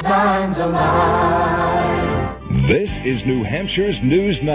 Nine's alive. This is New Hampshire's News 9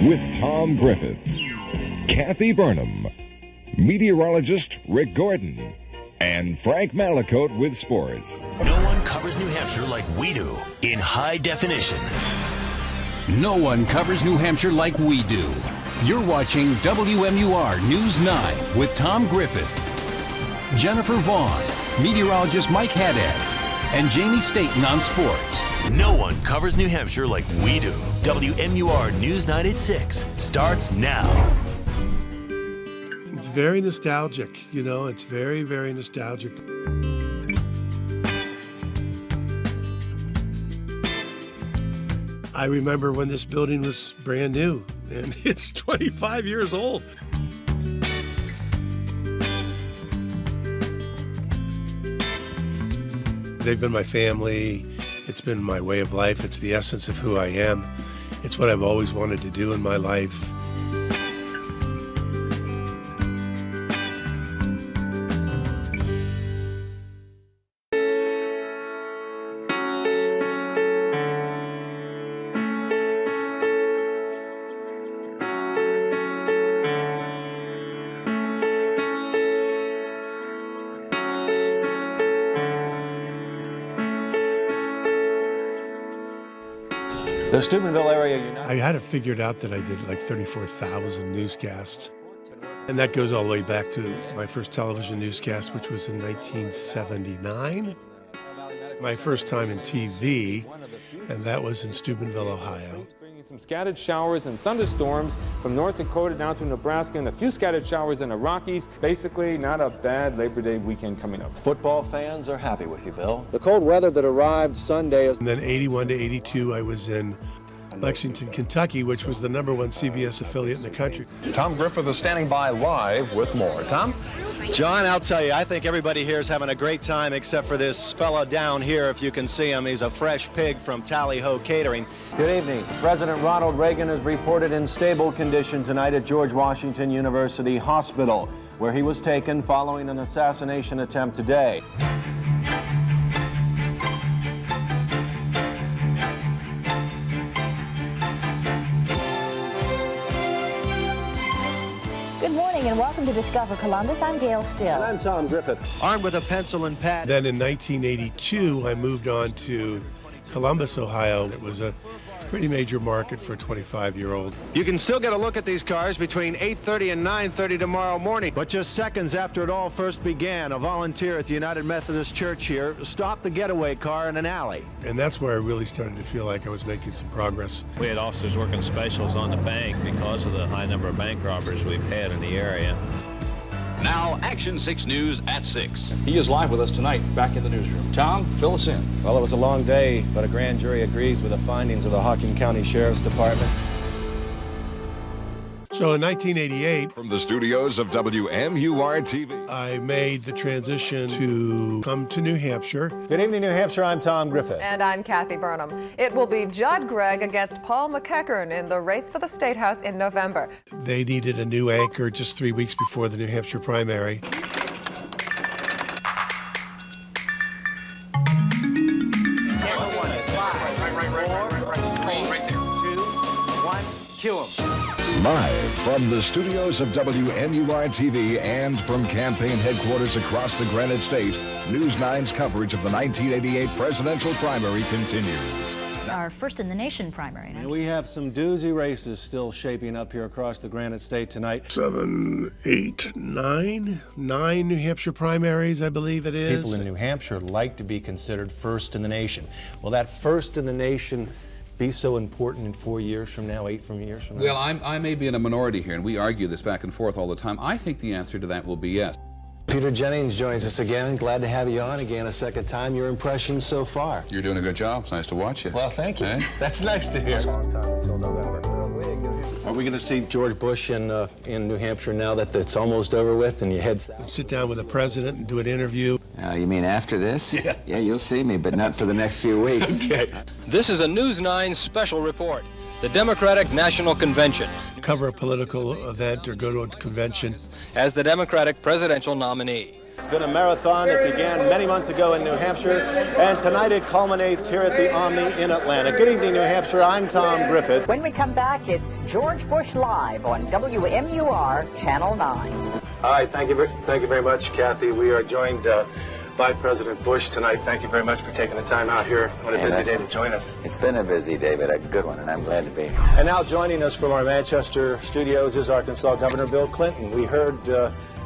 with Tom Griffith, Kathy Burnham, meteorologist Rick Gordon, and Frank Malicote with sports. No one covers New Hampshire like we do in high definition. No one covers New Hampshire like we do. You're watching WMUR News 9 with Tom Griffith, Jennifer Vaughn, meteorologist Mike Haddad, and Jamie Staten on sports. No one covers New Hampshire like we do. WMUR News 9 at 6 starts now. It's very nostalgic, you know, it's very, very nostalgic. I remember when this building was brand new, and it's 25 years old. They've been my family. It's been my way of life. It's the essence of who I am. It's what I've always wanted to do in my life. The Steubenville Area United. I had it figured out that I did like 34,000 newscasts. And that goes all the way back to my first television newscast, which was in 1979. My first time in TV, and that was in Steubenville, Ohio. Some scattered showers and thunderstorms from North Dakota down to Nebraska, and a few scattered showers in the Rockies. Basically, not a bad Labor Day weekend coming up. Football fans are happy with you, Bill. The cold weather that arrived Sunday is... And then 81 to 82, I was in Lexington, Kentucky, which was the #1 CBS affiliate in the country. Tom Griffith is standing by live with more. Tom? John, I'll tell you, I think everybody here is having a great time except for this fella down here, if you can see him. He's a fresh pig from Tally Ho Catering. Good evening. President Ronald Reagan is reported in stable condition tonight at George Washington University Hospital, where he was taken following an assassination attempt today. And welcome to Discover Columbus. I'm Gail Still. And I'm Tom Griffith. Armed with a pencil and pad. Then in 1982, I moved on to Columbus, Ohio. It was a pretty major market for a 25-year-old. You can still get a look at these cars between 8:30 and 9:30 tomorrow morning. But just seconds after it all first began, a volunteer at the United Methodist Church here stopped the getaway car in an alley. And that's where I really started to feel like I was making some progress. We had officers working specials on the bank because of the high number of bank robbers we've had in the area. Now, Action 6 News at 6. He is live with us tonight, back in the newsroom. Tom, fill us in. Well, it was a long day, but a grand jury agrees with the findings of the Hocking County Sheriff's Department. So in 1988, from the studios of WMUR-TV, I made the transition to come to New Hampshire. Good evening, New Hampshire. I'm Tom Griffith. And I'm Kathy Burnham. It will be Judd Gregg against Paul McEachern in the race for the State House in November. They needed a new anchor just 3 weeks before the New Hampshire primary. live from the studios of WMUR-TV and from campaign headquarters across the Granite State, News 9's coverage of the 1988 presidential primary continues. Our first in the nation primary. And we have some doozy races still shaping up here across the Granite State tonight. 7, 8, 9 New Hampshire primaries, I believe it is. People in New Hampshire like to be considered first in the nation. Will that first in the nation be so important in 4 years from now, 8 years from now? Well, I may be in a minority here, and we argue this back and forth all the time. I think the answer to that will be yes. Peter Jennings joins us again. Glad to have you on again a second time. Your impressions so far? You're doing a good job. It's nice to watch you. Well, thank you. Eh? That's nice to hear. It's a long time until November. Are we going to see George Bush in New Hampshire now that it's almost over with and you head south? Sit down with the president and do an interview. You mean after this? Yeah. Yeah, you'll see me, but not for the next few weeks. Okay. This is a News 9 special report. The Democratic National Convention. Cover a political event or go to a convention. As the Democratic presidential nominee. It's been a marathon that began many months ago in New Hampshire, and tonight it culminates here at the Omni in Atlanta. Good evening, New Hampshire. I'm Tom Griffith. When we come back, it's George Bush Live on WMUR Channel 9. All right, thank you very much, Kathy. We are joined by President Bush tonight. Thank you very much for taking the time out here on a busy day to join us. It's been a busy day, but a good one, and I'm glad to be here. And now joining us from our Manchester studios is Arkansas Governor Bill Clinton. We heard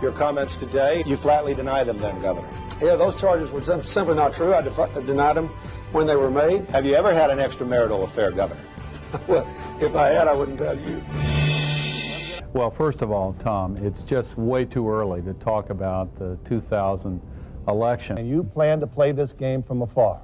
your comments today. You flatly deny them then, Governor. Yeah, those charges were simply not true. I denied them when they were made. Have you ever had an extramarital affair, Governor? Well, if I had, I wouldn't tell you. Well, first of all, Tom, it's just way too early to talk about the 2000 election. And you plan to play this game from afar?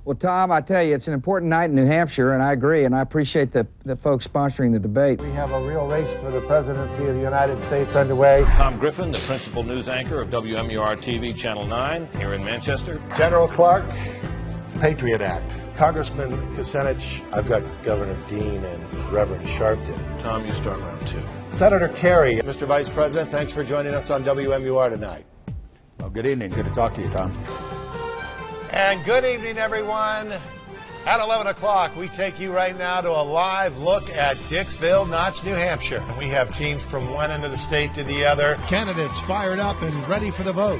Well, Tom, I tell you, it's an important night in New Hampshire, and I agree, and I appreciate the folks sponsoring the debate. We have a real race for the presidency of the United States underway. Tom Griffin, the principal news anchor of WMUR-TV Channel 9 here in Manchester. General Clark, Patriot Act. Congressman Kucinich, I've got Governor Dean and Reverend Sharpton. Tom, you start round 2. Senator Kerry. Mr. Vice President, thanks for joining us on WMUR tonight. Well, good evening. Good to talk to you, Tom. And good evening, everyone. At 11 o'clock, we take you right now to a live look at Dixville Notch, New Hampshire. And we have teams from one end of the state to the other. Candidates fired up and ready for the vote.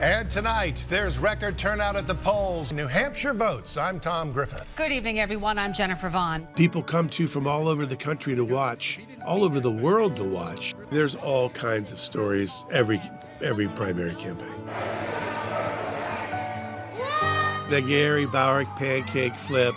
And tonight, there's record turnout at the polls. New Hampshire votes. I'm Tom Griffith. Good evening, everyone. I'm Jennifer Vaughn. People come from all over the country to watch, all over the world to watch. There's all kinds of stories every primary campaign. The Gary Bauer pancake flip.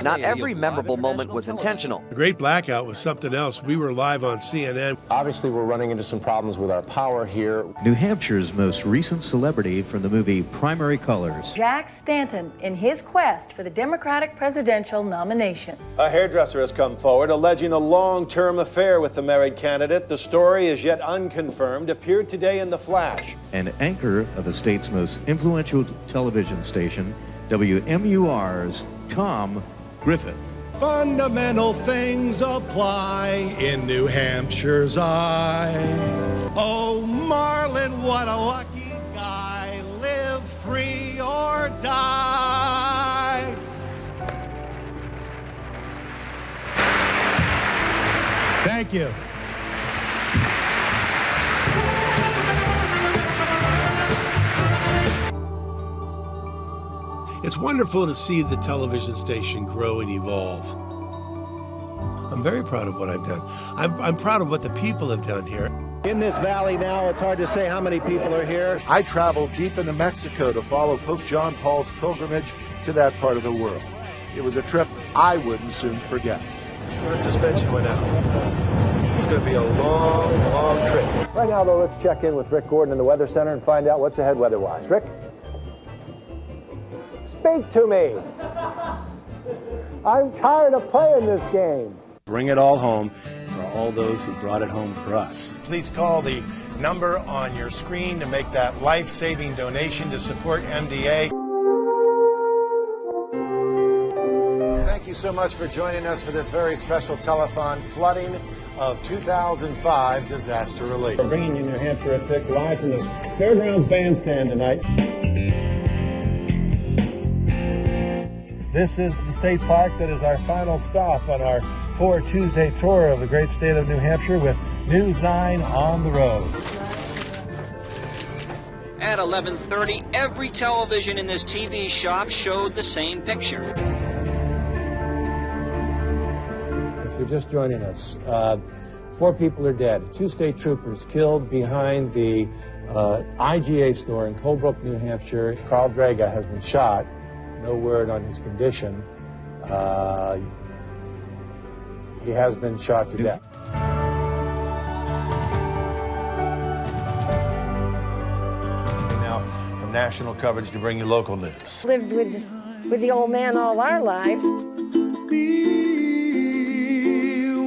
Not every memorable moment was intentional. The Great Blackout was something else. We were live on CNN. Obviously, we're running into some problems with our power here. New Hampshire's most recent celebrity from the movie Primary Colors. Jack Stanton in his quest for the Democratic presidential nomination. A hairdresser has come forward alleging a long-term affair with the married candidate. The story is yet unconfirmed, appeared today in The Flash. An anchor of the state's most influential television station, WMUR's Tom Griffith. Fundamental things apply in New Hampshire's eye. Oh, Marlin, what a lucky guy. Live free or die. Thank you. It's wonderful to see the television station grow and evolve. I'm very proud of what I've done. I'm proud of what the people have done here. In this valley now, it's hard to say how many people are here. I traveled deep into Mexico to follow Pope John Paul's pilgrimage to that part of the world. It was a trip I wouldn't soon forget. That suspension went out. It's going to be a long, long trip. Right now, though, let's check in with Rick Gordon in the Weather Center and find out what's ahead weather-wise. Rick? Speak to me. I'm tired of playing this game. Bring it all home for all those who brought it home for us. Please call the number on your screen to make that life-saving donation to support MDA. Thank you so much for joining us for this very special telethon, Flooding of 2005 Disaster Relief. We're bringing you New Hampshire at 6 live from the Fairgrounds Bandstand tonight. This is the state park that is our final stop on our 4 Tuesday tour of the great state of New Hampshire with News 9 on the road. At 11:30, every television in this TV shop showed the same picture. If you're just joining us, 4 people are dead. 2 state troopers killed behind the IGA store in Colebrook, New Hampshire. Carl Draga has been shot. No word on his condition. He has been shot to death. Now, from national coverage to bring you local news. Lived with the old man all our lives.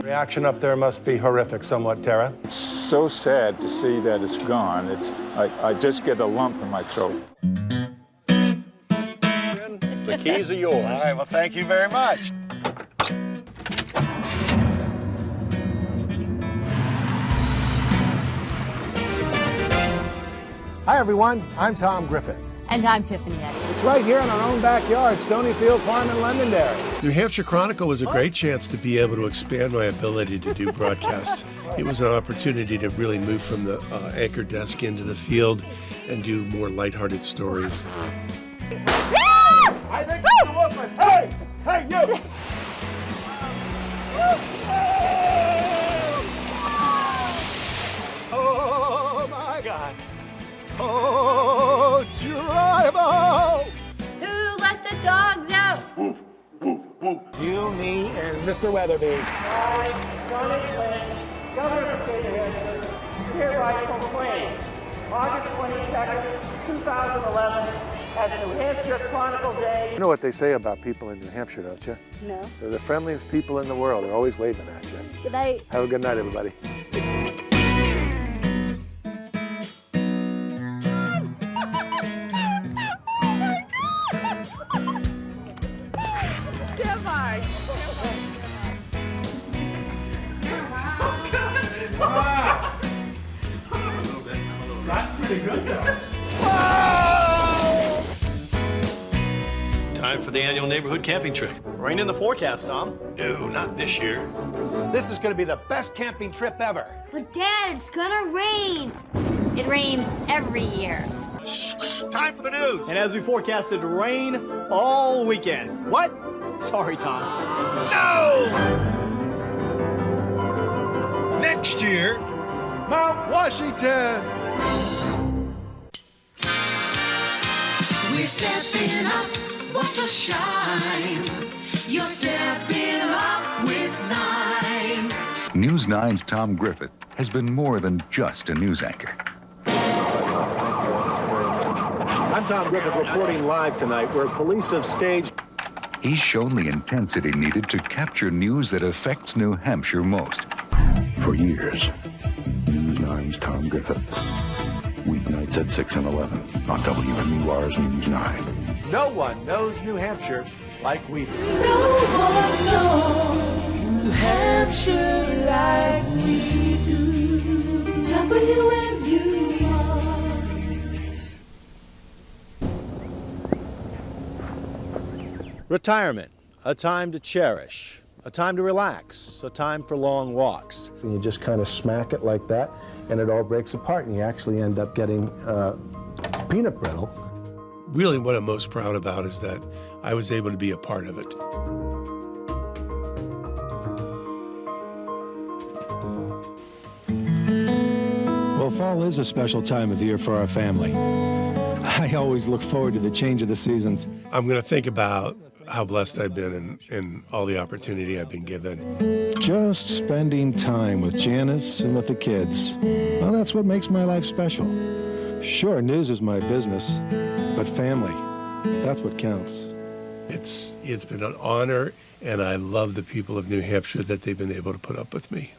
Reaction up there must be horrific somewhat, Tara. It's so sad to see that it's gone. I just get a lump in my throat. The keys are yours. All right, well, thank you very much. Hi, everyone. I'm Tom Griffith. And I'm Tiffany Eddy. It's right here in our own backyard, Stonyfield Farm in Londonderry. New Hampshire Chronicle was a great chance to be able to expand my ability to do broadcasts. It was an opportunity to really move from the anchor desk into the field and do more lighthearted stories. I think it's a woman. Hey! Hey, you! Oh, my God. Oh, Geronimo! Who let the dogs out? You, me, and Mr. Weatherby. I, Johnny Lynn, Governor of the State of Hampshire, hereby proclaim August 22nd, 2011 as New Hampshire Chronicle Day. You know what they say about people in New Hampshire, don't you? No. They're the friendliest people in the world. They're always waving at you. Good night. Have a good night, everybody. That's pretty good, though. Time for the annual neighborhood camping trip. Rain in the forecast, Tom. No, not this year. This is going to be the best camping trip ever. But Dad, it's gonna rain. It rains every year. Time for the news. And as we forecasted, rain all weekend. What? Sorry, Tom. No! Next year, Mount Washington. We're stepping up, watch us shine. You're stepping up with 9. News 9's Tom Griffith has been more than just a news anchor. I'm Tom Griffith reporting live tonight where police have staged. He's shown the intensity needed to capture news that affects New Hampshire most. For years, News 9's Tom Griffith. Weeknights at 6 and 11 on WMUR's News 9. No one knows New Hampshire like we do. No one knows New Hampshire like we do. WMUR. Retirement, a time to cherish, a time to relax, a time for long walks. And you just kind of smack it like that, and it all breaks apart, and you actually end up getting peanut brittle. Really, what I'm most proud about is that I was able to be a part of it. Well, fall is a special time of year for our family. I always look forward to the change of the seasons. I'm going to think about how blessed I've been and all the opportunity I've been given. Just spending time with Janice and with the kids. Well, that's what makes my life special. Sure, news is my business, but family, that's what counts. It's been an honor, and I love the people of New Hampshire that they've been able to put up with me.